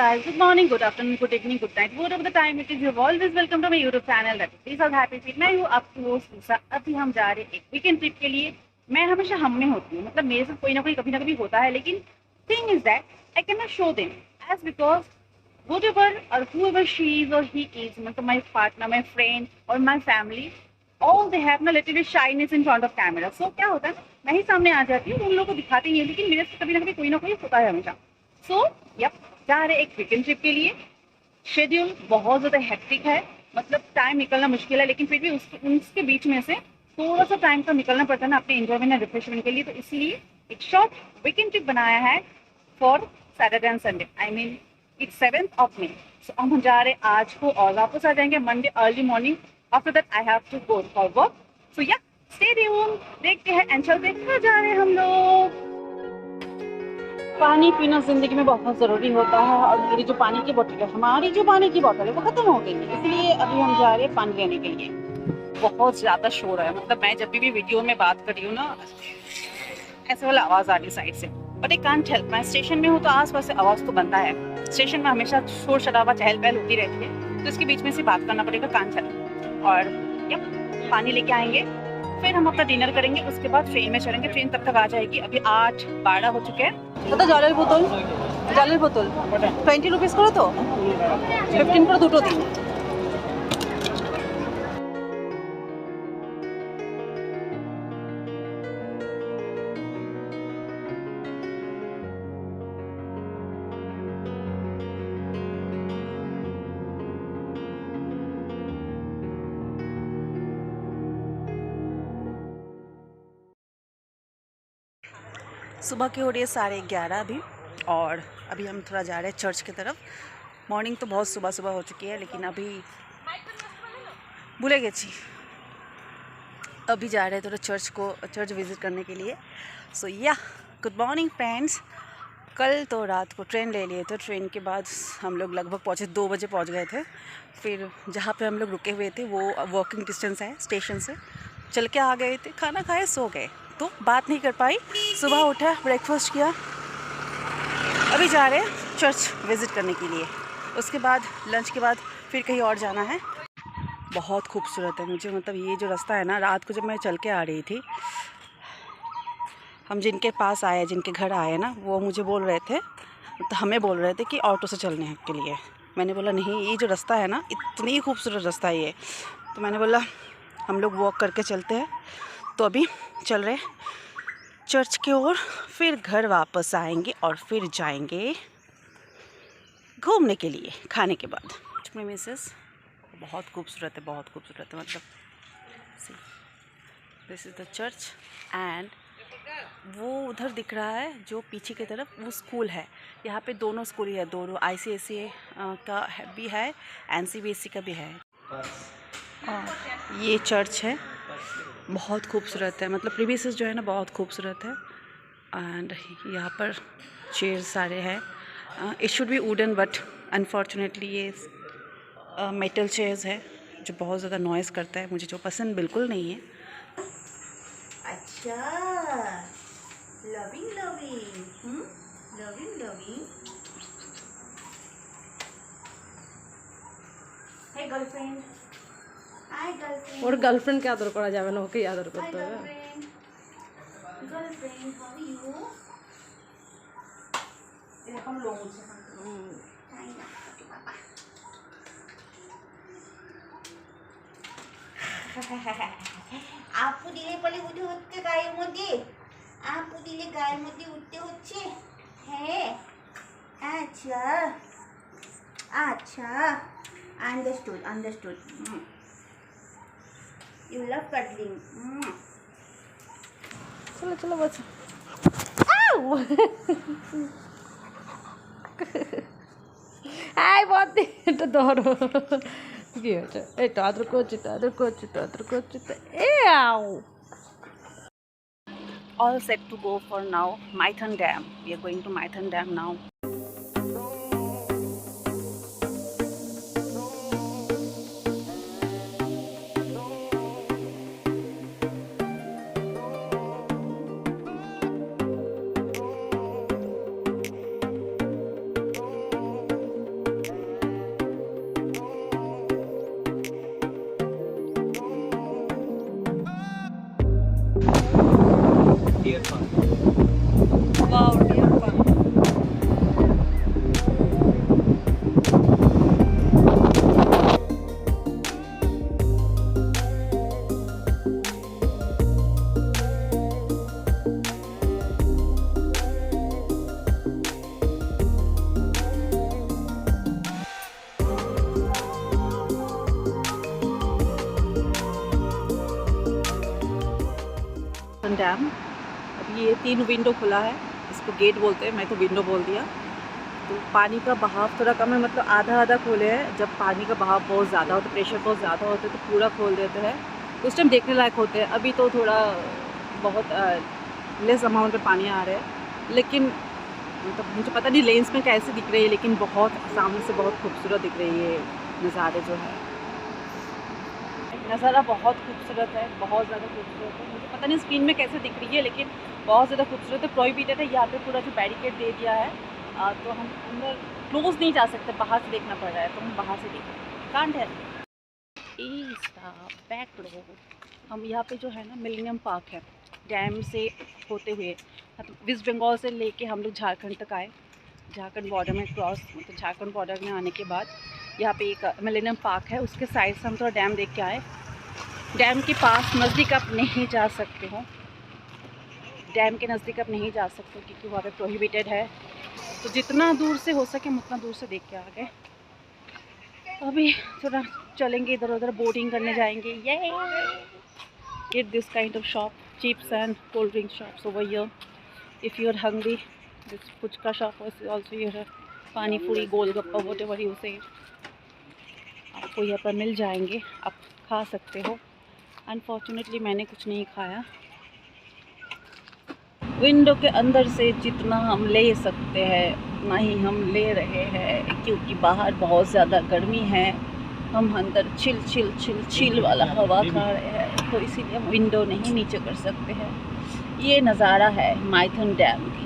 guys, good morning, good afternoon, good evening, good night, whatever the time it is, you're always welcome to my YouTube channel that is all happy feet। मैं हूँ आपकी host Usha. अभी हम जा रहे हैं एक वीकेंड ट्रिप के लिए। मैं हमेशा हम में होती हूँ, मतलब मेरे साथ कोई ना कोई कभी ना कभी होता है, लेकिन thing is that I can not show them as because whatever or whoever she is or he is, मतलब my partner, my friend or my family, all they have ना little bit shyness in front of camera। So क्या होता है, मैं ही सामने आ जाती हूँ, उन लोगों को दिखाती नहीं है, लेकिन मेरे से कभी ना कोई होता है हमेशा। सो यप, जा रहे एक वीकेंड ट्रिप के लिए। शेड्यूल बहुत ज़्यादा हेक्टिक है, मतलब टाइम निकलना मुश्किल है, लेकिन फिर भी उसके बीच में से थोड़ा सा टाइम तो निकलना पड़ता है ना अपने एंजॉयमेंट और रिफ्रेशमेंट के लिए। तो इसलिए एक शॉर्ट वीकेंड ट्रिप बनाया है for Saturday and Sunday. I mean it's 7th of May। So हम जा रहे आज को और वापस आ जाएंगे Monday early morning. After that I have to go for work. So yeah stay tuned, देखते हैं एंड चलते हैं जा रहे हैं हम लोग। पानी पीना जिंदगी में बहुत ज़रूरी होता है, और मेरी जो पानी की बोतल है, हमारी जो पानी की बोतल है वो ख़त्म हो गई है, इसलिए अभी हम जा रहे हैं पानी लेने के लिए। बहुत ज़्यादा शोर है, मतलब मैं जब भी वीडियो में बात कर रही हूँ ना, ऐसे वाला आवाज़ आ रही है साइड से, बट आई कांट हेल्प। मैं स्टेशन में हूँ तो आस पास से आवाज़ तो बनता है। स्टेशन में हमेशा शोर शराबा चहल पहल होती रहती है, तो इसके बीच में से बात करना पड़ेगा, कांट हेल्प। और यप, पानी लेके आएंगे, फिर हम अपना डिनर करेंगे, उसके बाद ट्रेन में चढ़ेंगे। ट्रेन तब तक आ जाएगी, अभी 8:12 हो चुके हैं। तो जलेर बोतल 20 रुपीज़ करो, तो 15 करो, দুটো দিন। सुबह की हो रही है 11:30 अभी, और अभी हम थोड़ा जा रहे हैं चर्च की तरफ। मॉर्निंग तो बहुत सुबह सुबह हो चुकी है, लेकिन अभी भूले गए छी, अभी जा रहे हैं थोड़ा चर्च विज़िट करने के लिए। सो या गुड मॉर्निंग फ्रेंड्स। कल तो रात को ट्रेन ले लिए थे, ट्रेन के बाद हम लोग लगभग पहुँचे 2 बजे पहुँच गए थे। फिर जहाँ पे हम लोग रुके हुए थे वो वॉकिंग डिस्टेंस है स्टेशन से, चल के आ गए थे, खाना खाए सो गए, तो बात नहीं कर पाई। सुबह उठा, ब्रेकफास्ट किया, अभी जा रहे हैं चर्च विज़िट करने के लिए। उसके बाद लंच के बाद फिर कहीं और जाना है। बहुत खूबसूरत है मुझे, मतलब ये जो रास्ता है ना, रात को जब मैं चल के आ रही थी, हम जिनके पास आए, जिनके घर आए ना, वो मुझे बोल रहे थे, तो हमें बोल रहे थे कि ऑटो से चलने के लिए। मैंने बोला नहीं, ये जो रास्ता है ना, इतनी खूबसूरत रास्ता है ये। तो मैंने बोला हम लोग वॉक करके चलते हैं। तो अभी चल रहे चर्च की ओर, फिर घर वापस आएंगे और फिर जाएंगे घूमने के लिए खाने के बाद। मेरी मिसेस बहुत खूबसूरत है, बहुत खूबसूरत है, मतलब this is the church. And वो उधर दिख रहा है जो पीछे की तरफ, वो स्कूल है। यहाँ पे दोनों स्कूल ही है, दोनों ICSE का भी है, NCBSE का भी है। और ये चर्च है, बहुत खूबसूरत है, मतलब प्रीमिसेस जो है ना बहुत खूबसूरत है। एंड यहाँ पर चेयर सारे हैं। It should be wooden, but unfortunately ये मेटल चेयर्स है, जो बहुत ज़्यादा नॉइज़ करता है, मुझे जो पसंद बिल्कुल नहीं है। अच्छा, loving hey girlfriend, hi girlfriend. ওর গার্লফ্রেন্ডকে আদর করা যাবে না, ওকেই আদর করতে হবে। Girlfriend how are you? এরকম লোক আছে তাই না বাবা। আপু দিলে বলে উঠে হচ্ছে গায়ের মধ্যে, আপু দিলে গায়ের মধ্যে উঠতে হচ্ছে। হ্যাঁ আচ্ছা আচ্ছা, understood। You love cuddling। চলো চলো বলছো। আয় বদ্দি, এটা ধরো। কি হয়েছে? এই তো আদর করছি তো, আদর করছি তো, আদর করছি তো। এ আও। All set to go for now, Maithon Dam. We are going to Maithon Dam now. Wow deer park. Dam अभी ये 3 विंडो खुला है, इसको गेट बोलते हैं, मैं तो विंडो बोल दिया। तो पानी का बहाव थोड़ा कम है, मतलब आधा आधा खोले हैं। जब पानी का बहाव बहुत ज़्यादा होता है, प्रेशर बहुत ज़्यादा होता है तो पूरा खोल देते हैं, उस टाइम देखने लायक होते हैं। अभी तो थोड़ा बहुत लेस अमाउंट में पानी आ रहा है, लेकिन मतलब मुझे पता नहीं लेंस में कैसे दिख रही है, लेकिन बहुत सामने से बहुत खूबसूरत दिख रही है नज़ारे जो है। नज़ारा बहुत खूबसूरत है, बहुत ज़्यादा खूबसूरत है। मुझे पता नहीं स्क्रीन में कैसे दिख रही है, लेकिन बहुत ज़्यादा खूबसूरत है। प्रोहिबिटेड है यहाँ पे, पूरा जो बैरिकेड दे दिया है, तो हम अंदर क्लोज नहीं जा सकते, बाहर से देखना पड़ रहा है, तो हम बाहर से देखें कांट है। बैक रोड हम यहाँ पे जो है ना मिलेनियम पार्क है, डैम से होते हुए मतलब वेस्ट बंगाल से लेके हम लोग झारखंड तक आए। झारखंड बॉर्डर में क्रॉस, मतलब झारखंड बॉर्डर में आने के बाद यहाँ पे एक मिलेनियम पार्क है, उसके साइड से हम थोड़ा डैम देख के आए। डैम के पास नज़दीक आप नहीं जा सकते हो, डैम के नज़दीक आप नहीं जा सकते क्योंकि वहाँ पे प्रोहिबिटेड है। तो जितना दूर से हो सके हम उतना दूर से देख के आ गए। अभी थोड़ा चलेंगे इधर उधर, बोटिंग करने जाएंगे। ये get this kind of shop, chips and cold drink shops over here if you are hungry. This phuchka shop also here, pani puri golgappa whatever you से, आपको यहाँ पर मिल जाएंगे, आप खा सकते हो। अनफॉर्चुनेटली मैंने कुछ नहीं खाया। विंडो के अंदर से जितना हम ले सकते हैं उतना ही हम ले रहे हैं, क्योंकि बाहर बहुत ज़्यादा गर्मी है। हम अंदर चिल चिल चिल चिल वाला हवा खा रहे हैं, तो इसीलिए हम विंडो नहीं नीचे कर सकते हैं। ये नज़ारा है माइथन डैम की।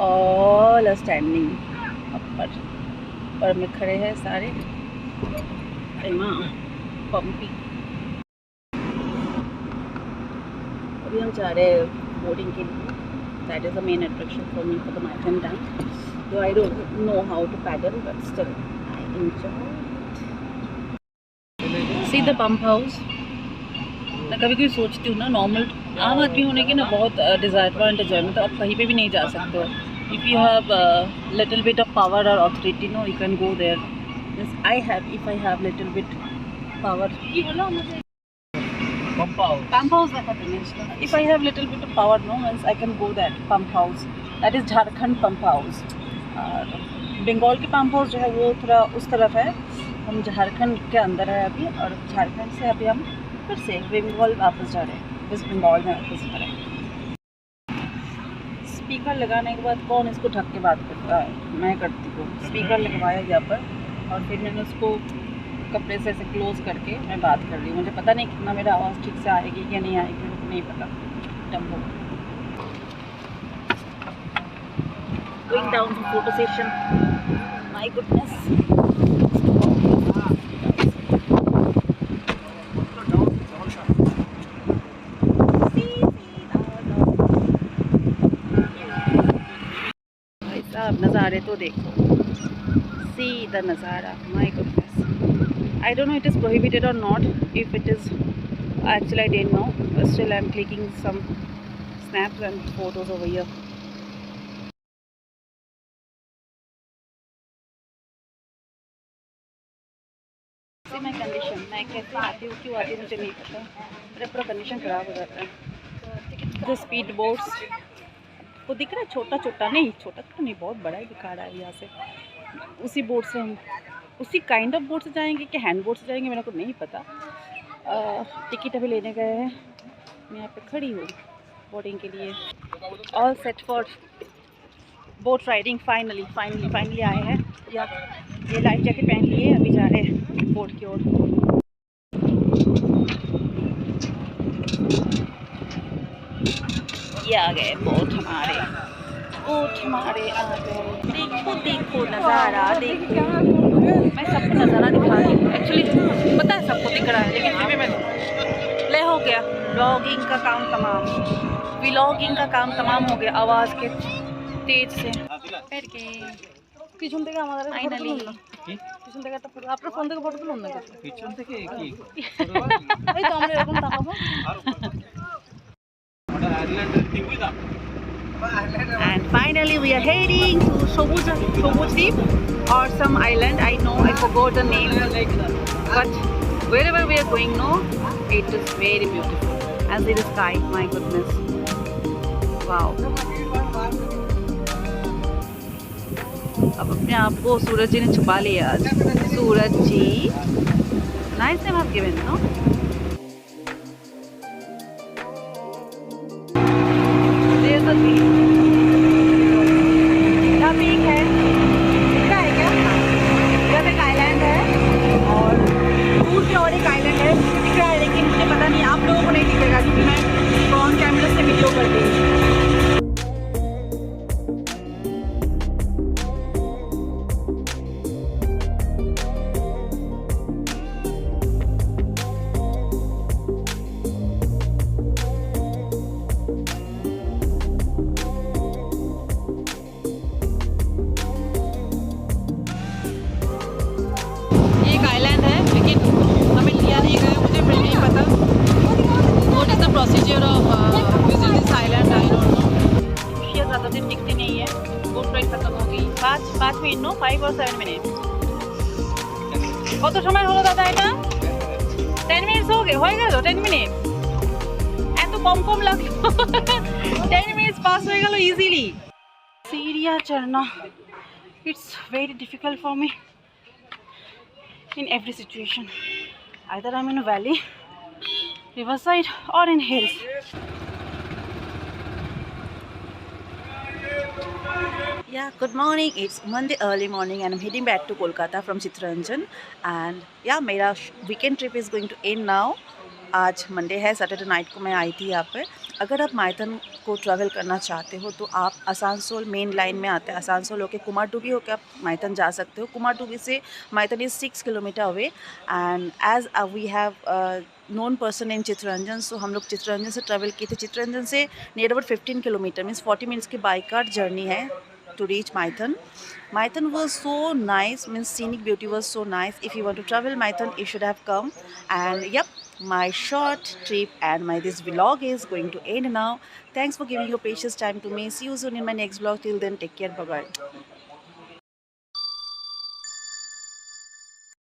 ऑल स्टैंडिंग ऊपर में खड़े हैं सारे। पंपी अभी हम जा रहे हैं बोटिंग के लिए। That is the main attraction for me for the Maithan dam. So I don't know how to paddle, but still I enjoy. See the pump house. मैं कभी कभी सोचती हूँ ना, नॉर्मल आम आदमी होने की ना बहुत डिसएडवांटेज है, मतलब आप कहीं पे भी नहीं जा सकते हो। If you have little bit of power और authority, no you can go there. I have, if I have little bit power, pump house like that. If I have little bit of power, no, means I can go that pump house. That is Jharkhand pump house. Bengal के pump house जो है वो थोड़ा उस तरफ है, हम झारखंड के अंदर है अभी, और झारखंड से अभी हम फिर से बंगाल वापस जा रहे हैं, वेस्ट बंगाल में वापस जा रहे हैं। स्पीकर लगाने के बाद कौन इसको ढक के बात करता है? मैं करती हूँ। स्पीकर लगवाया यहाँ पर और फिर मैंने उसको कपड़े से ऐसे क्लोज करके मैं बात कर रही हूँ। मुझे पता नहीं कितना मेरा आवाज़ ठीक से आएगी या नहीं आएगी, मुझे नहीं पता। Dumbo going down to photo session, my goodness. भाई साहब नज़ारे तो देखो, सीधा नज़ारा, my goodness. I don't know it is prohibited or not. If it is, actually I didn't know, but still I'm clicking some snaps and photos over here. See my condition, मैं कैसे आती हूँ, क्यों आती हूँ मुझे नहीं पता, मेरा पूरा कंडीशन ख़राब हो जाता है। जो स्पीड बोट्स वो दिख रहा है, छोटा छोटा नहीं, छोटा तो नहीं, बहुत बड़ा ही दिखा रहा है यहाँ से। उसी बोट से हम, उसी काइंड ऑफ बोट से जाएंगे कि हैंड बोट से जाएंगे, मेरे को नहीं पता। टिकट अभी लेने गए हैं, मैं यहाँ पे खड़ी हूँ बोटिंग के लिए। All set for boat riding. Finally आए हैं। या ये लाइफ जैकेट पहन लिए, अभी जा रहे हैं बोट की ओर। ये आ गए बोट हमारे आ गए। देखो नज़ारा देखो। मैं सबको नज़ारा दिखा रही हूँ, एक्चुअली पता है सबको दिख रहा है, लेकिन फिर भी मैं ले हो गया, व्लॉगिंग का काम तमाम, व्लॉगिंग का काम तमाम हो गया आवाज़ के तेज से। পিছন থেকে আমাদের ফটো তুলুন না, পিছন থেকে একটা ফটো, আপনার ফোন থেকে ফটো তুলুন না, পিছন থেকে কি এই তো আমরা এরকম তাকাবো। And finally we are heading to Sobudip or some island. I know I forgot the name, but wherever we are going, no, it is very beautiful. And there is sky, my goodness, wow. अब अपने आप को सूरज जी ने छुपा लिया आज। Suraj ji, nice name have given, no? There is a peak, क्या peak है, दिखता है क्या? इधर एक आइलैंड है और दूर से और एक आइलैंड है, दिख रहा है लेकिन मुझे पता नहीं, आप लोगों को नहीं दिखेगा क्योंकि मैं ड्रोन कैमरा से वीडियो कर रही हूँ। आइलैंड है लेकिन हमें लिया नहीं गया, मुझे नहीं पता what is the procedure of visit this island, I don't know. खुशियाँ ज़्यादा दिन दिखती नहीं है, बोट राइड खत्म हो गई। 5 मिनट, नो 5 और 7 मिनट। কত সময় হলো দাদা এটা? 10 মিনিটস হয়ে গেল, 10 মিনিট, এত কম লাগলো। 10 মিনিটস পাস হয়ে গেল ইজিলি। सीढ़ियाँ चढ़ना, it's very difficult for me in every situation. Either I'm in a valley, riverside or in hills. Yeah, good morning. It's Monday early morning and I'm heading back to Kolkata from Chittaranjan. And yeah, मेरा weekend trip is going to end now. आज Monday है, Saturday night को मैं आई थी यहाँ पे। अगर आप माइथन को ट्रैवल करना चाहते हो तो आप आसानसोल मेन लाइन में आते हैं, आसानसोल होकर कुमारटुबी होकर आप माइथन जा सकते हो। कुमारटुबी से Maithon is 6 kilometre away and as we have known person in Chittaranjan, so हम लोग चित्तरंजन से ट्रैवल किए थे। चित्तरंजन से near about 15 kilometre means 40 minutes की बाई कार जर्नी है to reach Maithon. Maithon was so nice, means scenic beauty was so nice. If you want to travel Maithon, you should have come. And yep, my short trip and this vlog is going to end now. Thanks for giving your precious time to me. See you soon in my next vlog. Till then, take care. Bye bye.